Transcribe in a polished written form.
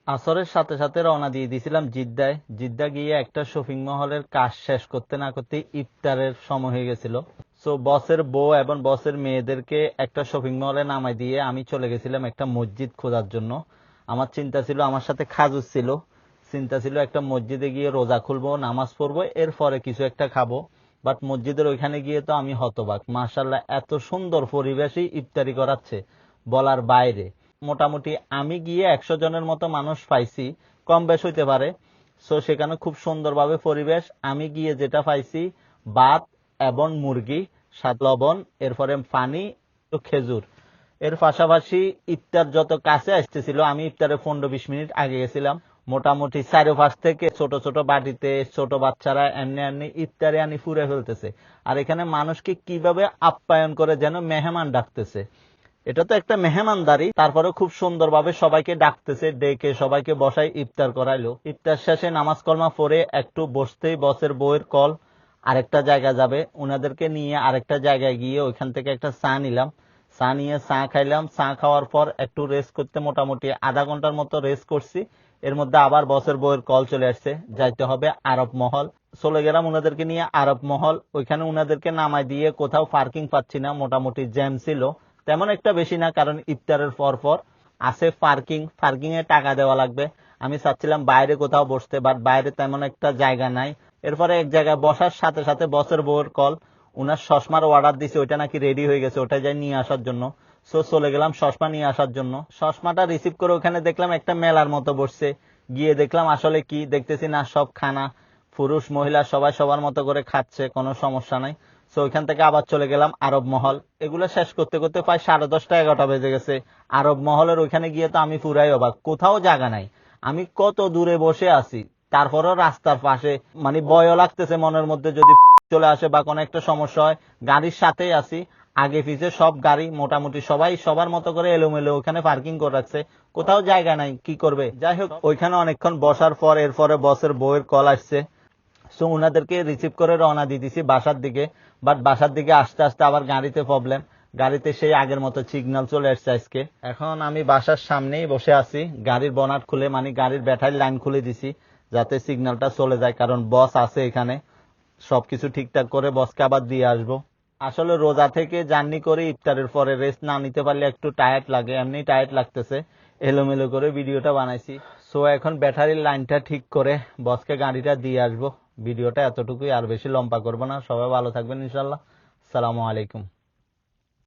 আসরের সাথে সাথে রওনা দিয়ে দিয়েছিলাম জিদ্দায়। জিদ্দা গিয়ে একটা শপিং মহলের কাজ শেষ করতে না করতে ইফতারের সময় হয়ে গেছিল। সো বসের বউ এবং বসের মেয়েদেরকে একটা শপিং মহলে নামাই দিয়ে আমি চলে গেছিলাম একটা মসজিদ খোঁজার জন্য। আমার চিন্তা ছিল, আমার সাথে খাজুস ছিল, চিন্তা ছিল একটা মসজিদে গিয়ে রোজা খুলবো, নামাজ পড়বো, এরপরে কিছু একটা খাবো। বাট মসজিদের ওইখানে গিয়ে তো আমি হতবাক, মাশাল্লাহ এত সুন্দর পরিবেশই ইফতারি করাচ্ছে বলার বাইরে। মোটামুটি আমি গিয়ে 100 জনের মতো মানুষ পাইছি, কম বেশ হইতে পারে। সো সেখানে খুব সুন্দরভাবে পরিবেশ। আমি গিয়ে যেটা পাইছি, ভাত এবং মুরগি, সাত লবণ, এরপরে পানি, তো খেজুর। এর পাশাপাশি ইফতার যত কাছে আসতেছিল, আমি ইফতারে 15-20 মিনিট আগে গেছিলাম। মোটামুটি চারোপাশ থেকে ছোট ছোট বাটিতে ছোট বাচ্চারা এমনি এমনি ইফতারে আনি ফুরে ফেলতেছে। আর এখানে মানুষকে কিভাবে আপ্যায়ন করে যেন মেহমান ডাকতেছে। এটা তো একটা মেহমানদারি, তারপরে খুব সুন্দরভাবে সবাইকে ডাকতেছে, ডেকে সবাইকে বসায় ইফতার করাইলো। ইফতার শেষে নামাজ কলমা পড়ে একটু বসতেই বসের বউয়ের কল আরেকটা জায়গা যাবে, উনাদেরকে নিয়ে আরেকটা জায়গায় গিয়ে ওইখান থেকে একটা চা নিলাম। চা নিয়ে চা খাইলাম। চা খাওয়ার পর একটু রেস্ট করতে মোটামুটি আধা ঘন্টার মতো রেস্ট করছি। এর মধ্যে আবার বসের বউয়ের কল চলে আসছে, যাইতে হবে আরব মহল। চলে গেলাম উনাদেরকে নিয়ে আরব মহল। ওইখানে উনাদেরকে নামাই দিয়ে কোথাও পার্কিং পাচ্ছি না, মোটামুটি জ্যাম ছিল, তেমন একটা বেশি না, কারণ ইফতারের পর পর আছে পার্কিং, পার্কিং এ টাকা দেওয়া লাগবে। আমি চাচ্ছিলাম বাইরে কোথাও বসতে, বাট বাইরে তেমন একটা জায়গা নাই। এরপরে এক জায়গায় বসার সাথে সাথে বসের বউয়ের কল, উনার চশমার অর্ডার দিছে, ওইটা নাকি রেডি হয়ে গেছে, ওটা যাই নিয়ে আসার জন্য। সো চলে গেলাম চশমা নিয়ে আসার জন্য। চশমাটা রিসিভ করে ওখানে দেখলাম একটা মেলার মতো বসছে। গিয়ে দেখলাম আসলে কি দেখতেছি না, সব খানা, পুরুষ মহিলা সবাই সবার মতো করে খাচ্ছে, কোনো সমস্যা নাই। সো ওইখান থেকে আবার চলে গেলাম আরব মহল। এগুলো শেষ করতে করতে প্রায় 10:30-11টা বেজে গেছে। আরব মহলের ওইখানে গিয়ে তো আমি পুরাই অবাক, কোথাও জায়গা নাই। আমি কত দূরে বসে আছি, তারপরও রাস্তার পাশে, মানে ভয়ও লাগতেছে মনের মধ্যে যদি চলে আসে বা কোনো একটা সমস্যা হয়। গাড়ির সাথেই আছি, আগে পিছে সব গাড়ি, মোটামুটি সবাই সবার মতো করে এলোমেলো ওখানে পার্কিং করে রাখছে, কোথাও জায়গা নাই, কি করবে। যাই হোক, ওইখানে অনেকক্ষণ বসার পর এরপরে বসের বউয়ের কল আসছে। সো উনাদেরকে রিসিভ করে রওনা দিয়ে দিছি বাসার দিকে। বাট বাসার দিকে আসতে আসতে আবার গাড়িতে প্রবলেম, গাড়িতে সেই আগের মতো সিগন্যাল চলে আসছে আজকে। এখন আমি বাসার সামনেই বসে আছি, গাড়ির বনাট খুলে, মানে গাড়ির ব্যাটারি লাইন খুলে দিছি যাতে সিগন্যালটা চলে যায়, কারণ বস আছে এখানে। সবকিছু ঠিকঠাক করে বসকে আবার দিয়ে আসবো। আসলে রোজা থেকে জার্নি করে ইফতারের পরে রেস্ট না নিতে পারলে একটু টায়ার্ড লাগে, এমনি টায়ার্ড লাগতেছে, এলোমেলো করে ভিডিওটা বানাইছি। সো এখন ব্যাটারির লাইনটা ঠিক করে বসকে গাড়িটা দিয়ে আসবো। ভিডিওটা এতটুকুই, আর বেশি লম্বা করবো না। সবাই ভালো থাকবেন ইনশাল্লাহ। আসসালামু আলাইকুম।